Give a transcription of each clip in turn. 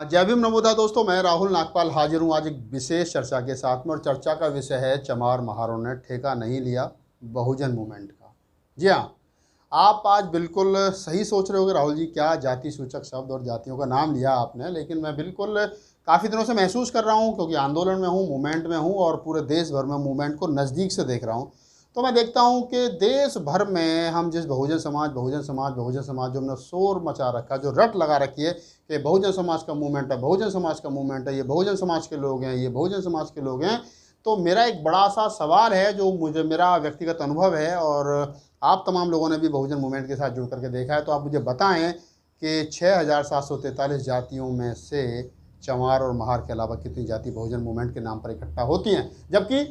जय भीम नमोदा दोस्तों, मैं राहुल नागपाल हाजिर हूँ आज एक विशेष चर्चा के साथ में। और चर्चा का विषय है चमार महारों ने ठेका नहीं लिया बहुजन मूवमेंट का। जी हाँ, आप आज बिल्कुल सही सोच रहे होगे राहुल जी, क्या जाति सूचक शब्द और जातियों का नाम लिया आपने। लेकिन मैं बिल्कुल काफ़ी दिनों से महसूस कर रहा हूँ, क्योंकि आंदोलन में हूँ, मूवमेंट में हूँ और पूरे देश भर में मूवमेंट को नज़दीक से देख रहा हूँ। तो मैं देखता हूँ कि देश भर में हम जिस बहुजन समाज बहुजन समाज बहुजन समाज जो हमने शोर मचा रखा, जो रट लगा रखी है कि बहुजन समाज का मूवमेंट है, बहुजन समाज का मूवमेंट है, ये बहुजन समाज के लोग हैं, ये बहुजन समाज के लोग हैं। तो मेरा एक बड़ा सा सवाल है, जो मुझे मेरा व्यक्तिगत अनुभव है और आप तमाम लोगों ने भी बहुजन मूवमेंट के साथ जुड़ करके देखा है, तो आप मुझे बताएं कि 6,743 जातियों में से चमार और महार के अलावा कितनी जाति बहुजन मूवमेंट के नाम पर इकट्ठा होती हैं। जबकि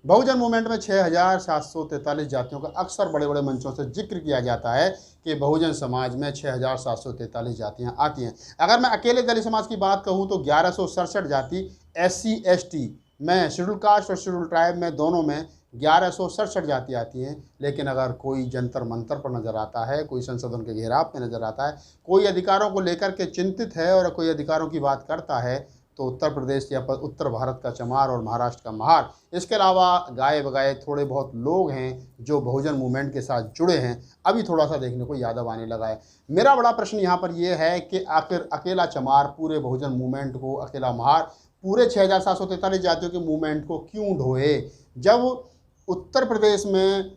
बहुजन मूवमेंट में 6,743 जातियों का अक्सर बड़े बड़े मंचों से जिक्र किया जाता है कि बहुजन समाज में 6,743 जातियां आती हैं। अगर मैं अकेले दलित समाज की बात कहूं तो 1167 जाति SC ST में, शेड्यूल कास्ट और शेड्यूल ट्राइब में, दोनों में 1167 जाति आती हैं। लेकिन अगर कोई जंतर मंतर पर नज़र आता है, कोई संशोधन के घेराव में नज़र आता है, कोई अधिकारों को लेकर के चिंतित है और कोई अधिकारों की बात करता है, तो उत्तर प्रदेश या उत्तर भारत का चमार और महाराष्ट्र का महार, इसके अलावा गाए बगाए थोड़े बहुत लोग हैं जो बहुजन मूवमेंट के साथ जुड़े हैं, अभी थोड़ा सा देखने को यादव आने लगा है। मेरा बड़ा प्रश्न यहाँ पर यह है कि आखिर अकेला चमार पूरे बहुजन मूवमेंट को, अकेला महार पूरे 6,743 जातियों के मूवमेंट को क्यों ढोए। जब उत्तर प्रदेश में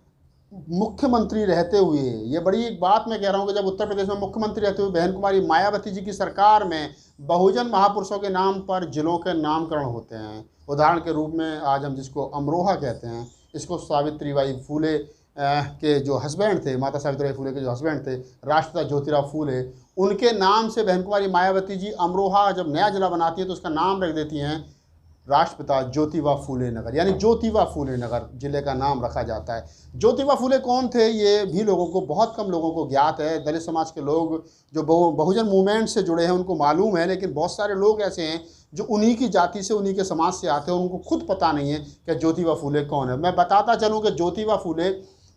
मुख्यमंत्री रहते हुए, ये बड़ी एक बात मैं कह रहा हूँ कि जब उत्तर प्रदेश में मुख्यमंत्री रहते हुए बहन कुमारी मायावती जी की सरकार में बहुजन महापुरुषों के नाम पर जिलों के नामकरण होते हैं। उदाहरण के रूप में आज हम जिसको अमरोहा कहते हैं, इसको सावित्रीबाई फूले के जो हस्बैंड थे, माता सावित्रीबाई फूले के जो हस्बैंड थे, राष्ट्रपिता ज्योतिराव फूले, उनके नाम से बहन कुमारी मायावती जी अमरोहा जब नया जिला बनाती है तो उसका नाम रख देती हैं राष्ट्रपिता ज्योतिबा फूले नगर, यानी ज्योतिबा फूले नगर जिले का नाम रखा जाता है। ज्योतिबा फूले कौन थे, ये भी लोगों को, बहुत कम लोगों को ज्ञात है। दलित समाज के लोग जो बहुजन मूवमेंट से जुड़े हैं उनको मालूम है, लेकिन बहुत सारे लोग ऐसे हैं जो उन्हीं की जाति से, उन्हीं के समाज से आते हैं, उनको खुद पता नहीं है कि ज्योतिबा फूले कौन है। मैं बताता चलूँ कि ज्योतिबा फूले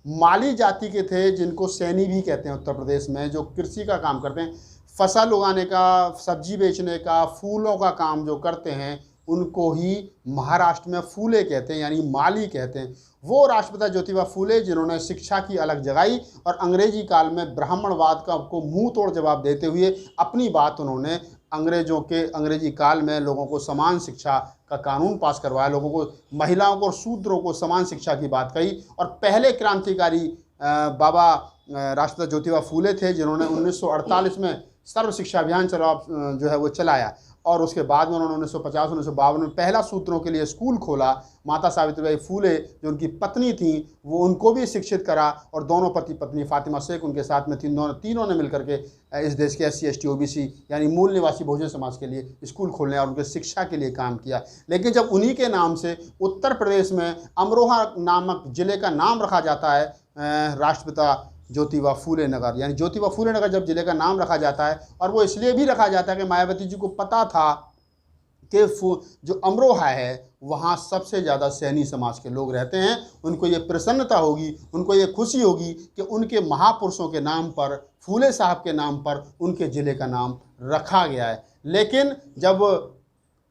माली जाति के थे, जिनको सैनी भी कहते हैं उत्तर प्रदेश में, जो कृषि का काम करते हैं, फसल उगाने का, सब्जी बेचने का, फूलों का काम जो करते हैं, उनको ही महाराष्ट्र में फूले कहते हैं, यानी माली कहते हैं। वो राष्ट्रपिता ज्योतिबा फूले जिन्होंने शिक्षा की अलग जगाई और अंग्रेजी काल में ब्राह्मणवाद का को मुंह तोड़ जवाब देते हुए अपनी बात उन्होंने अंग्रेजी काल में लोगों को समान शिक्षा का कानून पास करवाया, लोगों को, महिलाओं को और शूद्रों को समान शिक्षा की बात कही। और पहले क्रांतिकारी बाबा राष्ट्रपिता ज्योतिबा फूले थे, जिन्होंने 1948 में सर्व शिक्षा अभियान चलाया। और उसके बाद में उन्होंने 1950-1952 में पहला सूत्रों के लिए स्कूल खोला। माता सावित्रीबाई फूले जो उनकी पत्नी थी, वो उनको भी शिक्षित करा, और दोनों पति पत्नी, फातिमा शेख उनके साथ में तीनों ने मिलकर के इस देश के SC ST OBC यानी मूल निवासी बहुजन समाज के लिए स्कूल खोलने और उनके शिक्षा के लिए काम किया। लेकिन जब उन्हीं के नाम से उत्तर प्रदेश में अमरोहा नामक जिले का नाम रखा जाता है, राष्ट्रपिता ज्योतिबा फूले नगर, यानी ज्योतिबा फूले नगर जब जिले का नाम रखा जाता है, और वो इसलिए भी रखा जाता है कि मायावती जी को पता था कि जो अमरोहा है वहाँ सबसे ज़्यादा सैनी समाज के लोग रहते हैं, उनको ये प्रसन्नता होगी, उनको ये खुशी होगी कि उनके महापुरुषों के नाम पर, फूले साहब के नाम पर उनके ज़िले का नाम रखा गया है। लेकिन जब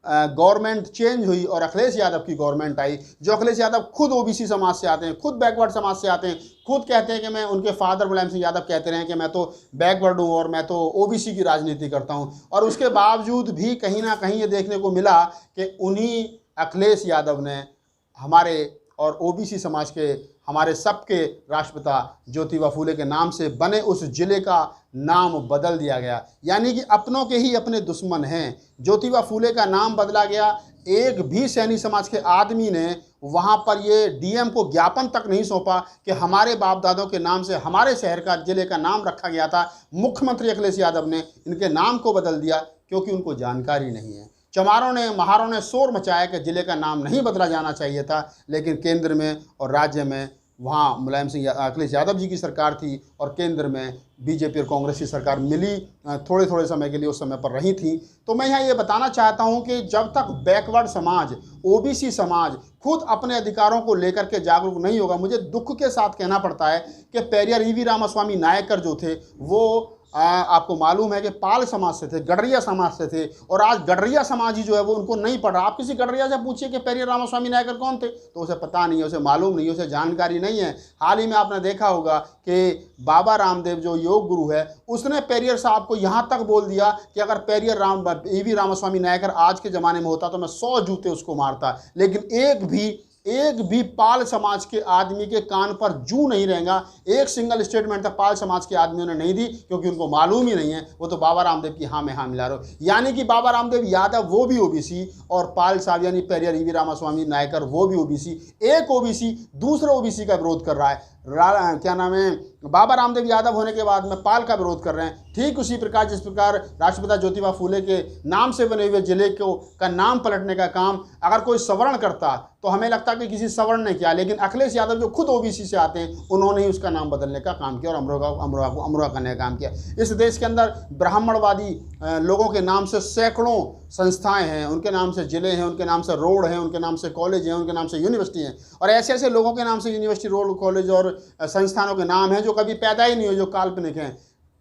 गवर्नमेंट चेंज हुई और अखिलेश यादव की गवर्नमेंट आई, जो अखिलेश यादव खुद OBC समाज से आते हैं, खुद बैकवर्ड समाज से आते हैं, खुद कहते हैं कि मैं, उनके फादर मुलायम सिंह यादव कहते रहे कि मैं तो बैकवर्ड हूँ और मैं तो OBC की राजनीति करता हूँ। और उसके बावजूद भी कहीं ना कहीं ये देखने को मिला कि उन्हीं अखिलेश यादव ने हमारे और OBC समाज के, हमारे सबके राष्ट्रपिता ज्योतिबा फूले के नाम से बने उस जिले का नाम बदल दिया गया। यानी कि अपनों के ही अपने दुश्मन हैं। ज्योतिबा फूले का नाम बदला गया, एक भी सैनी समाज के आदमी ने वहाँ पर ये DM को ज्ञापन तक नहीं सौंपा कि हमारे बाप दादों के नाम से हमारे शहर का, जिले का नाम रखा गया था। मुख्यमंत्री अखिलेश यादव ने इनके नाम को बदल दिया क्योंकि उनको जानकारी नहीं है। चमारों ने, महारों ने शोर मचाया कि जिले का नाम नहीं बदला जाना चाहिए था, लेकिन केंद्र में और राज्य में वहाँ मुलायम सिंह अखिलेश यादव जी की सरकार थी और केंद्र में बीजेपी और कांग्रेस की सरकार मिली, थोड़े थोड़े समय के लिए उस समय पर रही थी। तो मैं यहाँ ये बताना चाहता हूँ कि जब तक बैकवर्ड समाज, OBC समाज खुद अपने अधिकारों को लेकर के जागरूक नहीं होगा, मुझे दुख के साथ कहना पड़ता है कि पेरियार EV रामास्वामी नायकर जो थे वो आपको मालूम है कि पाल समाज से थे, गडरिया समाज से थे, और आज गडरिया समाज ही जो है वो उनको नहीं पढ़ रहा। आप किसी गडरिया से पूछिए कि पेरियर रामास्वामी नायकर कौन थे, तो उसे पता नहीं है, उसे मालूम नहीं है, उसे जानकारी नहीं है। हाल ही में आपने देखा होगा कि बाबा रामदेव जो योग गुरु है, उसने पेरियर साहब को यहाँ तक बोल दिया कि अगर पेरियर ईवी रामास्वामी नायकर आज के ज़माने में होता तो मैं 100 जूते उसको मारता। लेकिन एक भी पाल समाज के आदमी के कान पर जू नहीं रहेगा। एक सिंगल स्टेटमेंट तक पाल समाज के आदमियों ने नहीं दी, क्योंकि उनको मालूम ही नहीं है। वो तो बाबा रामदेव की हाँ में हाँ मिला रहे। यानी कि बाबा रामदेव यादव वो भी ओबीसी, और पाल साहब यानी पेरियर ईवी रामास्वामी नायकर वो भी ओबीसी। एक ओबीसी दूसरे ओबीसी का विरोध कर रहा है। क्या नाम है, बाबा रामदेव यादव होने के बाद में पाल का विरोध कर रहे हैं। ठीक उसी प्रकार जिस प्रकार राष्ट्रपिता ज्योतिबा फूले के नाम से बने हुए जिले का नाम पलटने का काम अगर कोई सवर्ण करता तो हमें लगता कि किसी सवर्ण ने किया, लेकिन अखिलेश यादव जो खुद ओबीसी से आते हैं उन्होंने ही उसका नाम बदलने का काम किया और अमरोहा करने का काम किया। इस देश के अंदर ब्राह्मणवादी लोगों के नाम से सैकड़ों संस्थाएं हैं, उनके नाम से जिले हैं, उनके नाम से रोड हैं, उनके नाम से कॉलेज हैं, उनके नाम से यूनिवर्सिटी हैं, और ऐसे ऐसे लोगों के नाम से यूनिवर्सिटी, रोड, कॉलेज और संस्थानों के नाम हैं जो कभी पैदा ही नहीं हो, जो काल्पनिक हैं।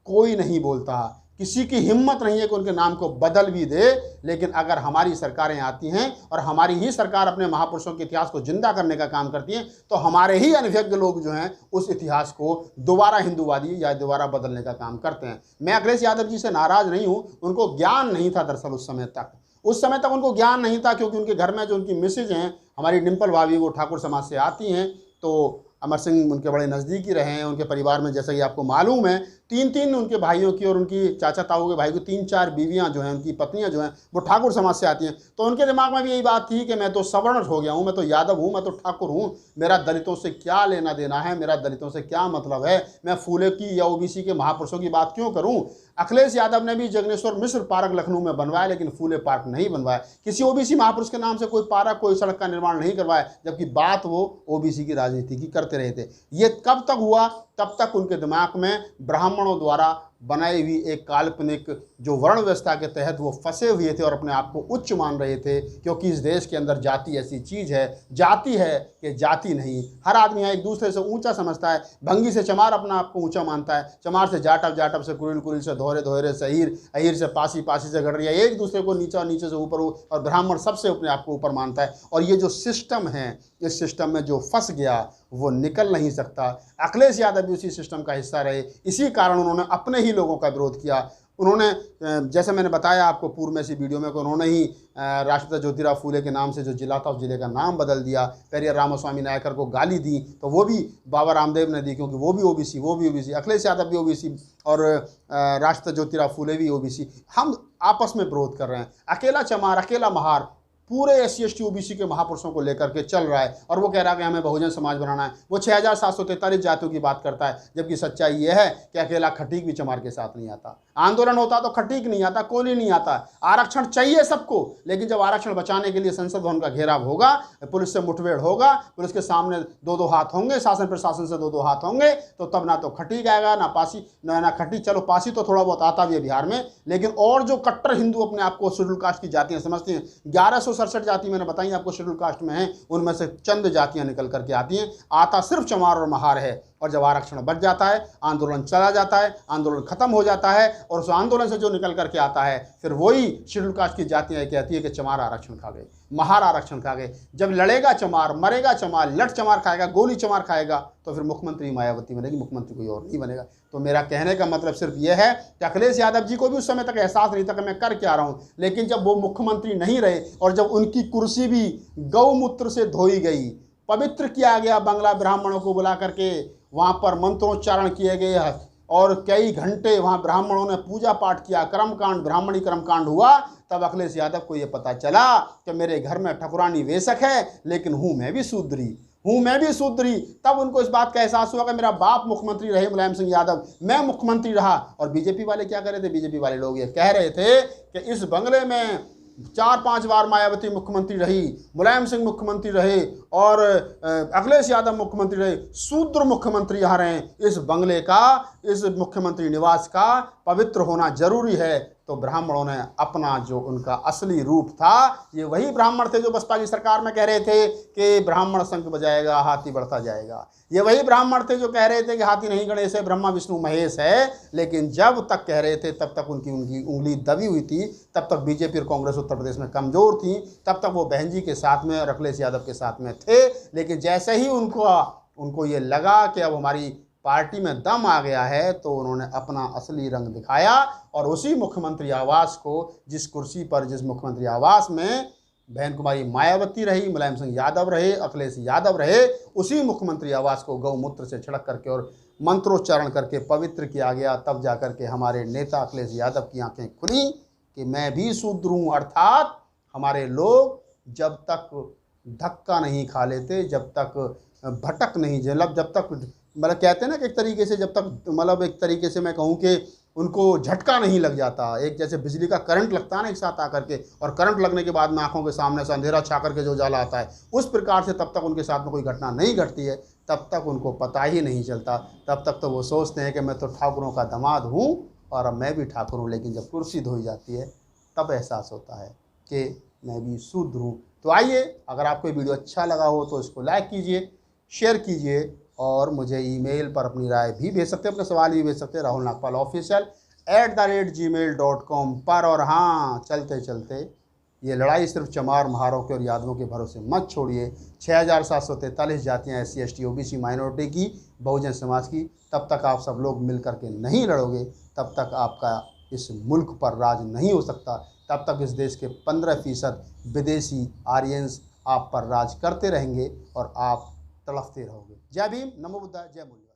कोई नहीं बोलता, किसी की हिम्मत नहीं है कि उनके नाम को बदल भी दे। लेकिन अगर हमारी सरकारें आती हैं और हमारी ही सरकार अपने महापुरुषों के इतिहास को जिंदा करने का काम करती है, तो हमारे ही अनभिज्ञ लोग जो हैं उस इतिहास को दोबारा हिंदूवादी या दोबारा बदलने का काम करते हैं। मैं अखिलेश यादव जी से नाराज नहीं हूं, उनको ज्ञान नहीं था दरअसल उस समय तक उनको ज्ञान नहीं था, क्योंकि उनके घर में जो उनकी मिसेज हैं हमारी डिम्पल भाभी, वो ठाकुर समाज से आती हैं, तो अमर सिंह उनके बड़े नज़दीकी रहे हैं। उनके परिवार में जैसा कि आपको मालूम है 3 उनके भाइयों की और उनकी चाचा ताऊ के भाई को 3-4 बीवियां जो हैं, उनकी पत्नियां जो हैं वो ठाकुर समाज से आती हैं। तो उनके दिमाग में भी यही बात थी कि मैं तो सवर्ण हो गया हूं, मैं तो यादव हूं, मैं तो ठाकुर हूं, मेरा दलितों से क्या लेना देना है, मेरा दलितों से क्या मतलब है, मैं फूले की या ओबीसी के महापुरुषों की बात क्यों करूं। अखिलेश यादव ने भी जगनेश्वर मिश्र पार्क लखनऊ में बनवाया, लेकिन फूले पार्क नहीं बनवाया। किसी ओबीसी महापुरुष के नाम से कोई पार्क, कोई सड़क का निर्माण नहीं करवाया, जबकि बात वो ओबीसी की राजनीति की करते रहे थे। ये कब तक हुआ? तब तक उनके दिमाग में ब्राह्मणों द्वारा बनाई हुई एक काल्पनिक जो वर्ण व्यवस्था के तहत वो फंसे हुए थे और अपने आप को उच्च मान रहे थे, क्योंकि इस देश के अंदर जाति ऐसी चीज़ है, जाति है कि जाति नहीं। हर आदमी यहाँ एक दूसरे से ऊंचा समझता है। भंगी से चमार अपना आप को ऊंचा मानता है, चमार से जाटव, जाटव से कुरिल, कुरिल से धोरे, धोरे से अहीर, अहीर से पासी, पासी से गडरिया, एक दूसरे को नीचा, नीचे से ऊपर, और ब्राह्मण सबसे अपने आप को ऊपर मानता है। और ये जो सिस्टम है, इस सिस्टम में जो फंस गया वो निकल नहीं सकता। अखिलेश यादव भी उसी सिस्टम का हिस्सा रहे, इसी कारण उन्होंने अपने ही लोगों का विरोध किया। उन्होंने, जैसे मैंने बताया आपको पूर्व में इसी वीडियो में, कि उन्होंने ही राष्ट्रपिता ज्योतिराव फूले के नाम से जो जिला था उस जिले का नाम बदल दिया। पेरियर रामास्वामी नायकर को गाली दी तो वो भी बाबा रामदेव ने दी, क्योंकि वो भी ओबीसी, अखिलेश यादव भी ओबीसी और राष्ट्रपिता ज्योतिराव फूले भी ओबीसी। हम आपस में विरोध कर रहे हैं। अकेला चमार, अकेला महार पूरे SC ST OBC के महापुरुषों को लेकर के चल रहा है, और वो कह रहा है कि हमें बहुजन समाज बनाना है। वो 6743 जातियों की बात करता है, जबकि सच्चाई ये है कि अकेला खटीक भी चमार के साथ नहीं आता। आंदोलन होता तो खटीक नहीं आता, कोली नहीं आता। आरक्षण चाहिए सबको, लेकिन जब आरक्षण बचाने के लिए संसद भवन का घेराव होगा, पुलिस से मुठभेड़ होगा, पुलिस के सामने 2-2 हाथ होंगे, शासन प्रशासन से 2-2 हाथ होंगे, तो तब ना तो खटीक आएगा, ना पासी, ना खटीक। चलो पासी तो थोड़ा बहुत आता भी है बिहार में, लेकिन और जो कट्टर हिंदू अपने आप को शेड्यूल कास्ट की जातियाँ समझती हैं, 1167 जाति मैंने बताई आपको शेड्यूल कास्ट में है, उनमें से चंद जातियां निकल करके आती हैं। आता सिर्फ चमार और महार है। और जब आरक्षण बच जाता है, आंदोलन चला जाता है, आंदोलन खत्म हो जाता है, और उस आंदोलन से जो निकल करके आता है, फिर वही शेड्यूल कास्ट की जातियां कहती है कि चमार आरक्षण खा गए, महार आरक्षण खा गए। जब लड़ेगा चमार, मरेगा चमार, लट चमार खाएगा, गोली चमार खाएगा, तो फिर मुख्यमंत्री मायावती बनेगी, मुख्यमंत्री कोई और नहीं बनेगा। तो मेरा कहने का मतलब सिर्फ यह है कि अखिलेश यादव जी को भी उस समय तक एहसास नहीं था कि मैं कर क्या रहा हूं, लेकिन जब वो मुख्यमंत्री नहीं रहे और जब उनकी कुर्सी भी गौमूत्र से धोई गई, पवित्र किया गया, बंगला ब्राह्मणों को बुला करके वहाँ पर मंत्रोच्चारण किए गए और कई घंटे वहाँ ब्राह्मणों ने पूजा पाठ किया, कर्मकांड, ब्राह्मणी कर्मकांड हुआ, तब अखिलेश यादव को ये पता चला कि मेरे घर में ठकुरानी वेशक है, लेकिन हूँ मैं भी शूद्री। तब उनको इस बात का एहसास हुआ कि मेरा बाप मुख्यमंत्री रहे मुलायम सिंह यादव, मैं मुख्यमंत्री रहा। और बीजेपी वाले क्या कर रहे थे? बीजेपी वाले लोग ये कह रहे थे कि इस बंगले में 4-5 बार मायावती मुख्यमंत्री रही, मुलायम सिंह मुख्यमंत्री रहे और अखिलेश यादव मुख्यमंत्री रहे, शूद्र मुख्यमंत्री यहाँ रहे। इस बंगले का इस मुख्यमंत्री निवास का पवित्र होना जरूरी है, तो ब्राह्मणों ने अपना जो उनका असली रूप था, ये वही ब्राह्मण थे जो बसपा की सरकार में कह रहे थे कि ब्राह्मण शंख बजाएगा हाथी बढ़ता जाएगा। ये वही ब्राह्मण थे जो कह रहे थे कि हाथी नहीं गणेश है, ब्रह्मा विष्णु महेश है। लेकिन जब तक कह रहे थे तब तक उनकी उंगली दबी हुई थी, तब तक बीजेपी और कांग्रेस उत्तर प्रदेश में कमज़ोर थी, तब तक वो बहन जी के साथ में और अखिलेश यादव के साथ में थे। लेकिन जैसे ही उनको ये लगा कि अब हमारी पार्टी में दम आ गया है, तो उन्होंने अपना असली रंग दिखाया और उसी मुख्यमंत्री आवास को, जिस कुर्सी पर, जिस मुख्यमंत्री आवास में बहन कुमारी मायावती रही, मुलायम सिंह यादव रहे, अखिलेश यादव रहे, उसी मुख्यमंत्री आवास को गौमूत्र से छिड़क करके और मंत्रोच्चारण करके पवित्र किया गया। तब जा करके हमारे नेता अखिलेश यादव की आंखें खुली कि मैं भी शूद्र हूँ, अर्थात हमारे लोग जब तक धक्का नहीं खा लेते, जब तक भटक नहीं, जब तक मतलब कहते हैं ना कि एक तरीके से जब तक मतलब एक तरीके से मैं कहूँ कि उनको झटका नहीं लग जाता, एक जैसे बिजली का करंट लगता है ना एक साथ आकर के, और करंट लगने के बाद में आंखों के सामने से अंधेरा छा करके जो उजाला आता है, उस प्रकार से तब तक उनके साथ में कोई घटना नहीं घटती है, तब तक उनको पता ही नहीं चलता। तब तक तो वो सोचते हैं कि मैं तो ठाकुरों का दामाद हूँ और अब मैं भी ठाकुर हूँ। लेकिन जब कुर्सी धोई जाती है तब एहसास होता है कि मैं भी शूद्र हूँ। तो आइए, अगर आपको ये वीडियो अच्छा लगा हो तो इसको लाइक कीजिए, शेयर कीजिए और मुझे ईमेल पर अपनी राय भी भेज सकते हैं, अपने सवाल भी भेज सकते हैं rahulnagpalofficial@gmail.com पर। और हाँ, चलते चलते ये लड़ाई सिर्फ चमार महारों के और यादवों के भरोसे मत छोड़िए। 6743 जातियाँ SC ST OBC माइनॉरिटी की, बहुजन समाज की, तब तक आप सब लोग मिल करके नहीं लड़ोगे, तब तक आपका इस मुल्क पर राज नहीं हो सकता। तब तक इस देश के 15% विदेशी आर्यंस आप पर राज करते रहेंगे और आप तड़फते रहोगे। जय भीम, नमो बुद्धाय, जय मूल्य।